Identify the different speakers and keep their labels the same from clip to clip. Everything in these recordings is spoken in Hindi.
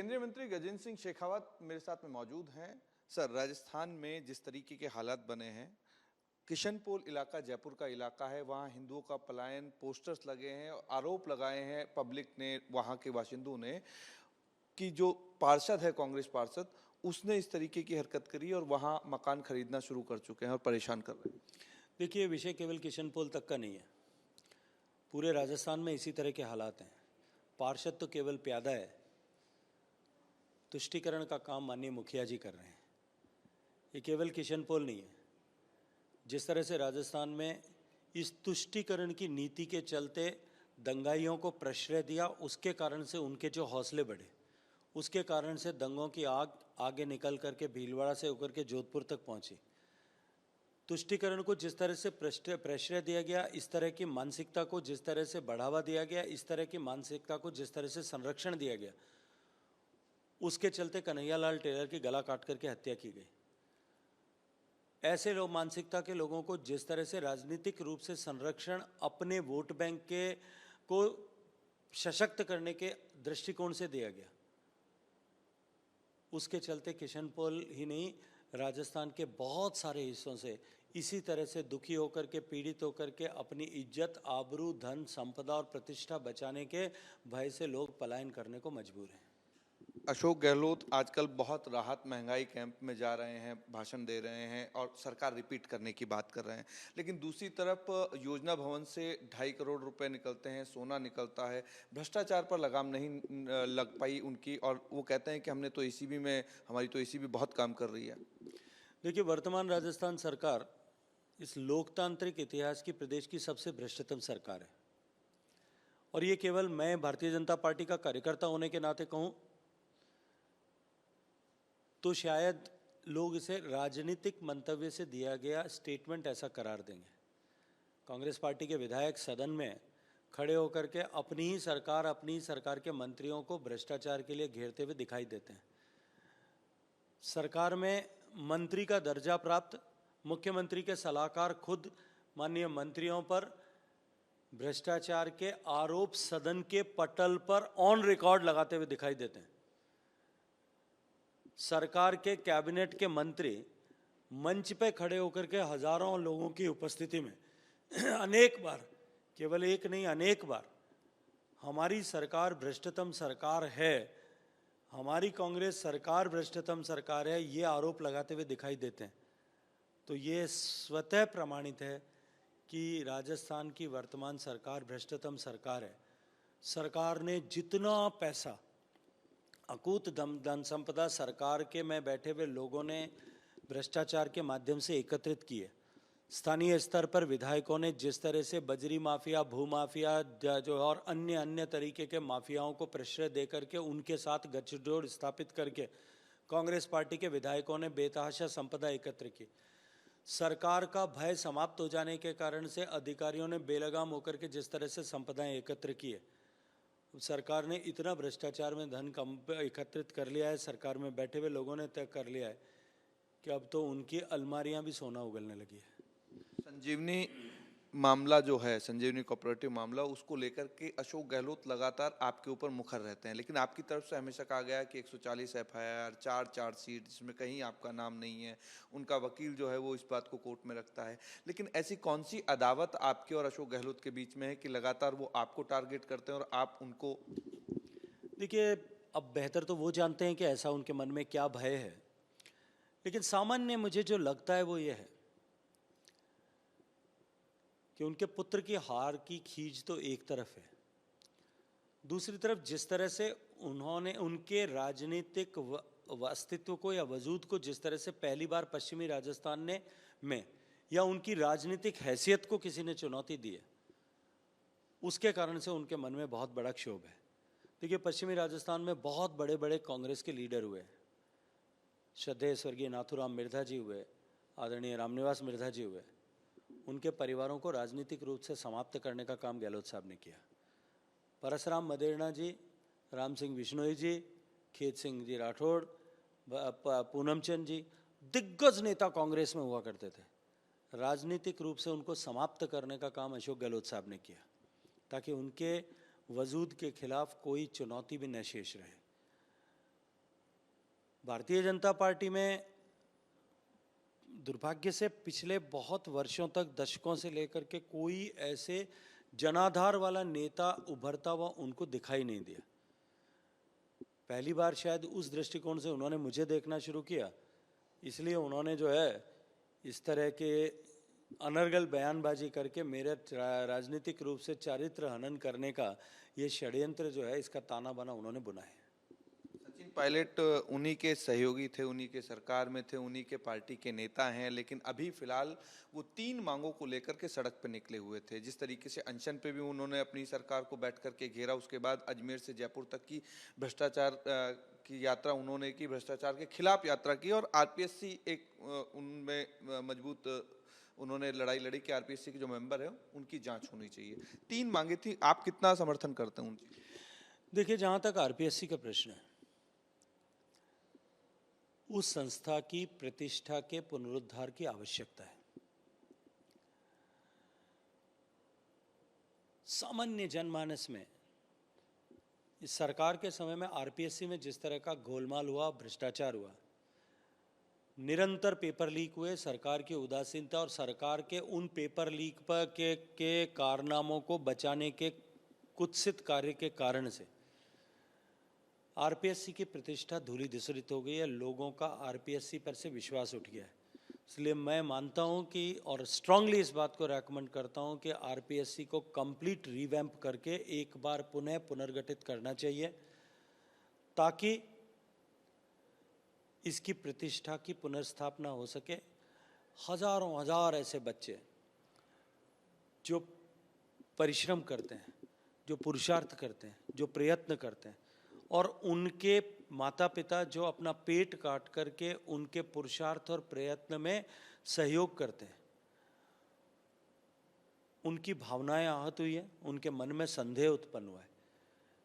Speaker 1: केंद्रीय मंत्री गजेंद्र सिंह शेखावत मेरे साथ में मौजूद हैं। सर, राजस्थान में जिस तरीके के हालात बने हैं, किशनपोल इलाका जयपुर का इलाका है, वहाँ हिंदुओं का पलायन, पोस्टर्स लगे हैं, आरोप लगाए हैं पब्लिक ने, वहाँ के बाशिंदों ने, कि जो पार्षद है कांग्रेस पार्षद, उसने इस तरीके की हरकत करी और वहाँ मकान खरीदना शुरू कर चुके हैं और परेशान कर रहे हैं।
Speaker 2: देखिए, विषय केवल किशनपोल तक का नहीं है, पूरे राजस्थान में इसी तरह के हालात हैं। पार्षद तो केवल प्यादा है, तुष्टीकरण का काम माननीय मुखिया जी कर रहे हैं। ये केवल किशनपोल नहीं है। जिस तरह से राजस्थान में इस तुष्टीकरण की नीति के चलते दंगाइयों को प्रश्रय दिया, उसके कारण से उनके जो हौसले बढ़े, उसके कारण से दंगों की आग आगे निकल करके भीलवाड़ा से होकर के जोधपुर तक पहुंची। तुष्टीकरण को जिस तरह से प्रश्रय दिया गया, इस तरह की मानसिकता को जिस तरह से बढ़ावा दिया गया, इस तरह की मानसिकता को जिस तरह से संरक्षण दिया गया, उसके चलते कन्हैयालाल टेलर की गला काट करके हत्या की गई। ऐसे लोग, मानसिकता के लोगों को जिस तरह से राजनीतिक रूप से संरक्षण अपने वोट बैंक के को सशक्त करने के दृष्टिकोण से दिया गया, उसके चलते किशनपोल ही नहीं, राजस्थान के बहुत सारे हिस्सों से इसी तरह से दुखी होकर के, पीड़ित होकर के अपनी इज्जत, आबरू, धन, संपदा और प्रतिष्ठा बचाने के भय से लोग पलायन करने को मजबूर हैं।
Speaker 1: अशोक गहलोत आजकल बहुत राहत महंगाई कैंप में जा रहे हैं, भाषण दे रहे हैं और सरकार रिपीट करने की बात कर रहे हैं, लेकिन दूसरी तरफ योजना भवन से 2.5 करोड़ रुपए निकलते हैं, सोना निकलता है, भ्रष्टाचार पर लगाम नहीं लग पाई उनकी, और वो कहते हैं कि हमने तो एसीबी में, हमारी तो एसीबी बहुत काम कर रही है।
Speaker 2: देखिए, वर्तमान राजस्थान सरकार इस लोकतांत्रिक इतिहास की प्रदेश की सबसे भ्रष्टतम सरकार है, और ये केवल मैं भारतीय जनता पार्टी का कार्यकर्ता होने के नाते कहूं तो शायद लोग इसे राजनीतिक मंतव्य से दिया गया स्टेटमेंट ऐसा करार देंगे। कांग्रेस पार्टी के विधायक सदन में खड़े होकर के अपनी ही सरकार के मंत्रियों को भ्रष्टाचार के लिए घेरते हुए दिखाई देते हैं। सरकार में मंत्री का दर्जा प्राप्त मुख्यमंत्री के सलाहकार खुद माननीय मंत्रियों पर भ्रष्टाचार के आरोप सदन के पटल पर ऑन रिकॉर्ड लगाते हुए दिखाई देते हैं। सरकार के कैबिनेट के मंत्री मंच पे खड़े होकर के हजारों लोगों की उपस्थिति में अनेक बार, केवल एक नहीं अनेक बार, हमारी सरकार भ्रष्टतम सरकार है, हमारी कांग्रेस सरकार भ्रष्टतम सरकार है, ये आरोप लगाते हुए दिखाई देते हैं। तो ये स्वतः प्रमाणित है कि राजस्थान की वर्तमान सरकार भ्रष्टतम सरकार है। सरकार ने जितना पैसा, अकूत धन संपदा सरकार के में बैठे हुए लोगों ने भ्रष्टाचार के माध्यम से एकत्रित किए, स्थानीय स्तर पर विधायकों ने जिस तरह से बजरी माफिया, भू माफिया जो और अन्य तरीके के माफियाओं को प्रश्रय दे करके उनके साथ गठजोड़ स्थापित करके कांग्रेस पार्टी के विधायकों ने बेतहाशा संपदा एकत्र की। सरकार का भय समाप्त हो जाने के कारण से अधिकारियों ने बेलगाम होकर के जिस तरह से संपदाएं एकत्र किए, सरकार ने इतना भ्रष्टाचार में धन कम एकत्रित कर लिया है, सरकार में बैठे हुए लोगों ने तय कर लिया है कि अब तो उनकी अलमारियां भी सोना उगलने लगी है।
Speaker 1: संजीवनी मामला जो है, संजीवनी कोऑपरेटिव मामला, उसको लेकर के अशोक गहलोत लगातार आपके ऊपर मुखर रहते हैं, लेकिन आपकी तरफ से हमेशा कहा गया कि 140 एफआईआर, 4 चार्जशीट, जिसमें कहीं आपका नाम नहीं है, उनका वकील जो है वो इस बात को कोर्ट में रखता है। लेकिन ऐसी कौन सी अदावत आपके और अशोक गहलोत के बीच में है कि लगातार वो आपको टारगेट करते हैं और आप उनको?
Speaker 2: देखिए, अब बेहतर तो वो जानते हैं कि ऐसा उनके मन में क्या भय है, लेकिन सामान्य मुझे जो लगता है वो ये है कि उनके पुत्र की हार की खींच तो एक तरफ है, दूसरी तरफ जिस तरह से उन्होंने उनके राजनीतिक अस्तित्व को या वजूद को जिस तरह से पहली बार पश्चिमी राजस्थान ने में या उनकी राजनीतिक हैसियत को किसी ने चुनौती दी है, उसके कारण से उनके मन में बहुत बड़ा क्षोभ है। देखिए, पश्चिमी राजस्थान में बहुत बड़े बड़े कांग्रेस के लीडर हुए, श्रद्धेय स्वर्गीय नाथूराम मिर्धा जी हुए, आदरणीय रामनिवास मिर्धा जी हुए, उनके परिवारों को राजनीतिक रूप से समाप्त करने का काम गहलोत साहब ने किया। परसराम मदेरणा जी, राम सिंह बिश्नोई जी, खेत सिंह जी राठौड़, पूनमचंद जी, दिग्गज नेता कांग्रेस में हुआ करते थे। राजनीतिक रूप से उनको समाप्त करने का काम अशोक गहलोत साहब ने किया, ताकि उनके वजूद के खिलाफ कोई चुनौती भी न शेष रहे। भारतीय जनता पार्टी में दुर्भाग्य से पिछले बहुत वर्षों तक, दशकों से लेकर के कोई ऐसे जनाधार वाला नेता उभरता हुआ उनको दिखाई नहीं दिया। पहली बार शायद उस दृष्टिकोण से उन्होंने मुझे देखना शुरू किया, इसलिए उन्होंने जो है इस तरह के अनर्गल बयानबाजी करके मेरे राजनीतिक रूप से चारित्र हनन करने का ये षड्यंत्र जो है, इसका ताना बाना उन्होंने बुना है।
Speaker 1: सचिन पायलट उन्हीं के सहयोगी थे, उन्हीं के सरकार में थे, उन्हीं के पार्टी के नेता हैं, लेकिन अभी फिलहाल वो 3 मांगों को लेकर के सड़क पर निकले हुए थे। जिस तरीके से अनशन पे भी उन्होंने अपनी सरकार को बैठ करके घेरा, उसके बाद अजमेर से जयपुर तक की भ्रष्टाचार की यात्रा उन्होंने की, भ्रष्टाचार के खिलाफ यात्रा की, और आरपीएससी एक उनमें मजबूत उन्होंने लड़ाई लड़ी कि आरपीएससी के जो मेंबर है उनकी जांच होनी चाहिए। 3 मांगे थी, आप कितना समर्थन करते हैं उनकी?
Speaker 2: देखिए, जहां तक आरपीएससी का प्रश्न है, उस संस्था की प्रतिष्ठा के पुनरुद्धार की आवश्यकता है। सामान्य जनमानस में इस सरकार के समय में आरपीएससी में जिस तरह का गोलमाल हुआ, भ्रष्टाचार हुआ, निरंतर पेपर लीक हुए, सरकार की उदासीनता और सरकार के उन पेपर लीक पर के कारनामों को बचाने के कुत्सित कार्य के कारण से आरपीएससी की प्रतिष्ठा धूलि धूसरित हो गई है। लोगों का आरपीएससी पर से विश्वास उठ गया है। इसलिए मैं मानता हूं कि, और स्ट्रांगली इस बात को रेकमेंड करता हूं कि आरपीएससी को कंप्लीट रिवैम्प करके एक बार पुनः पुनर्गठित करना चाहिए, ताकि इसकी प्रतिष्ठा की पुनर्स्थापना हो सके। हजारों हजार ऐसे बच्चे जो परिश्रम करते हैं, जो पुरुषार्थ करते हैं, जो प्रयत्न करते हैं, और उनके माता पिता जो अपना पेट काट करके उनके पुरुषार्थ और प्रयत्न में सहयोग करते हैं, उनकी भावनाएं आहत हुई है, उनके मन में संदेह उत्पन्न हुआ है।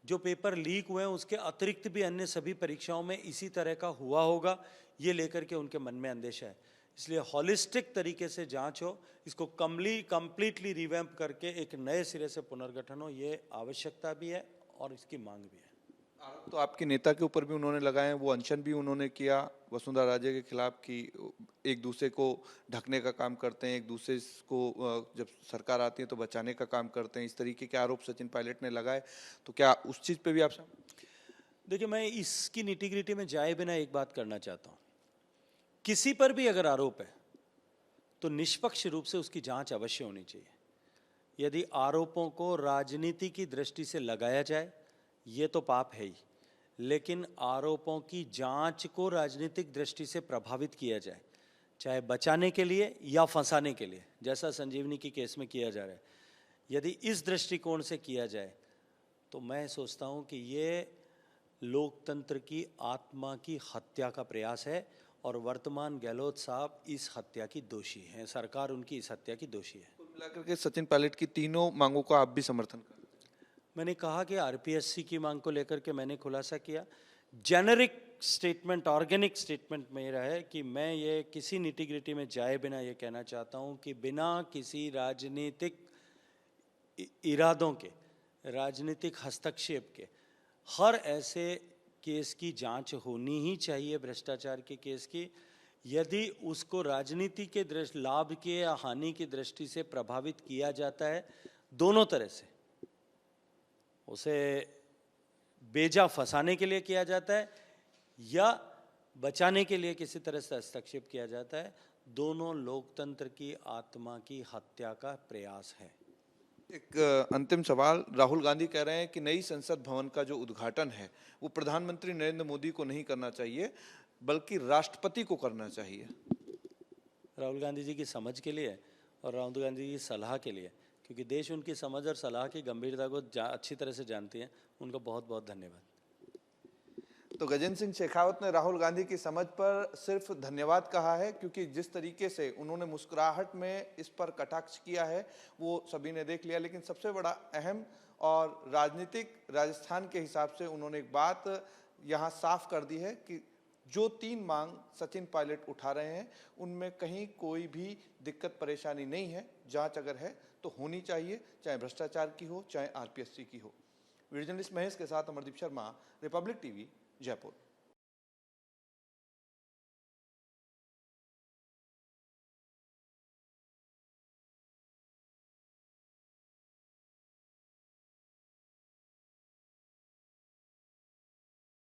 Speaker 2: जो पेपर लीक हुए हैं उसके अतिरिक्त भी अन्य सभी परीक्षाओं में इसी तरह का हुआ होगा, ये लेकर के उनके मन में अंदेशा है। इसलिए हॉलिस्टिक तरीके से जांच हो, इसको कंप्लीटली रिवैम्प करके एक नए सिरे से पुनर्गठन हो, ये आवश्यकता भी है और इसकी मांग भी है।
Speaker 1: आरोप तो आपके नेता के ऊपर भी उन्होंने लगाए हैं, वो अनशन भी उन्होंने किया वसुंधरा राजे के खिलाफ, कि एक दूसरे को ढकने का काम करते हैं, एक दूसरे को जब सरकार आती है तो बचाने का काम करते हैं, इस तरीके के आरोप सचिन पायलट ने लगाए। तो क्या उस चीज़ पे भी आप?
Speaker 2: देखिए, मैं इसकी निटिग्रिटी में जाए बिना एक बात करना चाहता हूँ। किसी पर भी अगर आरोप है तो निष्पक्ष रूप से उसकी जांच अवश्य होनी चाहिए। यदि आरोपों को राजनीति की दृष्टि से लगाया जाए, ये तो पाप है ही, लेकिन आरोपों की जांच को राजनीतिक दृष्टि से प्रभावित किया जाए, चाहे बचाने के लिए या फंसाने के लिए, जैसा संजीवनी की केस में किया जा रहा है, यदि इस दृष्टिकोण से किया जाए तो मैं सोचता हूं कि ये लोकतंत्र की आत्मा की हत्या का प्रयास है, और वर्तमान गहलोत साहब इस हत्या की दोषी हैं, सरकार उनकी इस हत्या की दोषी है।
Speaker 1: कुल मिलाकर के सचिन पायलट की तीनों मांगों का आप भी समर्थन करते हैं?
Speaker 2: मैंने कहा कि आरपीएससी की मांग को लेकर के मैंने खुलासा किया। जेनरिक स्टेटमेंट, ऑर्गेनिक स्टेटमेंट मेरा है कि मैं ये किसी निटिग्रिटी में जाए बिना ये कहना चाहता हूँ कि बिना किसी राजनीतिक इरादों के, राजनीतिक हस्तक्षेप के, हर ऐसे केस की जांच होनी ही चाहिए, भ्रष्टाचार के केस की। यदि उसको राजनीति के लाभ के या हानि की दृष्टि से प्रभावित किया जाता है, दोनों तरह से उसे बेजा फंसाने के लिए किया जाता है या बचाने के लिए किसी तरह से हस्तक्षेप किया जाता है, दोनों लोकतंत्र की आत्मा की हत्या का प्रयास है।
Speaker 1: एक अंतिम सवाल, राहुल गांधी कह रहे हैं कि नई संसद भवन का जो उद्घाटन है वो प्रधानमंत्री नरेंद्र मोदी को नहीं करना चाहिए बल्कि राष्ट्रपति को करना चाहिए।
Speaker 2: राहुल गांधी जी की समझ के लिए और राहुल गांधी जी की सलाह के लिए, क्योंकि देश उनकी समझ और सलाह की गंभीरता को अच्छी तरह से जानती है, उनका बहुत बहुत धन्यवाद।
Speaker 1: तो गजेंद्र सिंह शेखावत ने राहुल गांधी की समझ पर सिर्फ धन्यवाद कहा है, क्योंकि जिस तरीके से उन्होंने मुस्कुराहट में इस पर कटाक्ष किया है वो सभी ने देख लिया। लेकिन सबसे बड़ा अहम और राजनीतिक राजस्थान के हिसाब से उन्होंने एक बात यहाँ साफ कर दी है कि जो 3 मांग सचिन पायलट उठा रहे हैं उनमें कहीं कोई भी दिक्कत परेशानी नहीं है। जांच अगर है तो होनी चाहिए, चाहे भ्रष्टाचार की हो चाहे आरपीएससी की हो। वीडियो जर्नलिस्ट महेश के साथ अमरदीप शर्मा, रिपब्लिक टीवी, जयपुर।